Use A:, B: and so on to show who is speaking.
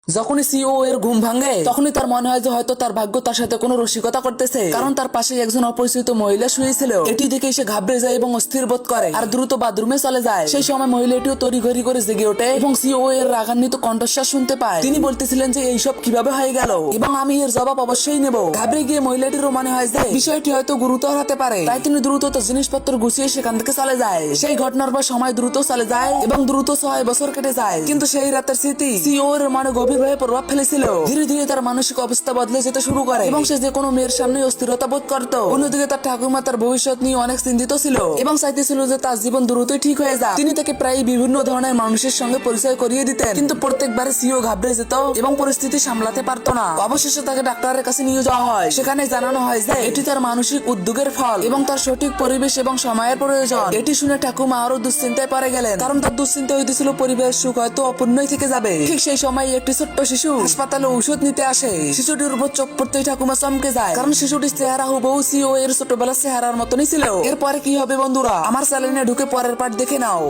A: যখনই সিও এর ঘুম ভাঙে তখনই তার মনে হয় যে হয়তো তার ভাগ্য তার সাথে কোনো রসিকতা করতেছে, কারণ তার পাশে একজন অপরিচিত মহিলা শুয়েছিল। এটি দেখে সে ঘাবড়ে যায় এবং অস্থির বোধ করে আর দ্রুত বাথরুমে চলে যায়। সেই সময় মহিলাটিও তড়িঘড়ি করে জেগে ওঠে এবং সিও এর রাগান্বিত কণ্ঠস্বর শুনতে পায়। তিনি বলতেছিলেন যে এইসব কিভাবে হয়ে গেল এবং আমি এর জবাব অবশ্যই নেব। ঘাবড়ে গিয়ে মহিলাটিরও মনে হয় যে বিষয়টি হয়তো গুরুতর হতে পারে, তাই তিনি দ্রুত তার জিনিসপত্র গুছিয়ে সেখান থেকে চলে যায়। সেই ঘটনার পর সময় দ্রুত চলে যায় এবং দ্রুত 6 বছর কেটে যায়, কিন্তু সেই রাতের স্মৃতি সিও এর মনে গভীরভাবে প্রভাব ফেলেছিল। ধীরে ধীরে তার মানসিক অবস্থা বদলে যেতে শুরু করে এবং সে যে কোনো মেয়ের সামনে অস্থিরতা বোধ করত। অন্যদিকে তার ঠাকুমা তার ভবিষ্যৎ নিয়ে অনেক চিন্তিত ছিল এবং চাইতেছিল যে তার জীবন দ্রুতই ঠিক হয়ে যায়। তিনি তাকে প্রায় বিভিন্ন ধরনের মানুষের সঙ্গে পরিচয় করিয়ে দিতেন, কিন্তু প্রত্যেকবার সিও ঘাবড়ে যেত এবং পরিস্থিতি সামলাতে পারত না। অবশেষে তাকে ডাক্তারের কাছে নিয়ে যাওয়া হয়। সেখানে জানানো হয় যে এটি তার মানসিক উদ্যোগের ফল এবং তার সঠিক পরিবেশ এবং সময়ের প্রয়োজন। এটি শুনে ঠাকুমা আরো দুশ্চিন্তায় পড়ে গেলেন, কারণ তার দুশ্চিন্তা হইতেছিল পরিবারের সুখ হয়তো অপূর্ণই থেকে যাবে। ঠিক সেই সময় একটি ছোট্ট শিশু হাসপাতালে ঔষধ নিতে আসে। শিশুটির উপর চোখ পড়তেই ঠাকুমা চমকে যায়, কারণ শিশুটির চেহারা হুবহু সিও এর ছোটবেলার চেহারার মতনই ছিল। এরপরে কি হবে বন্ধুরা, আমার চ্যানেলে ঢুকে পরের পার্ট দেখে নাও।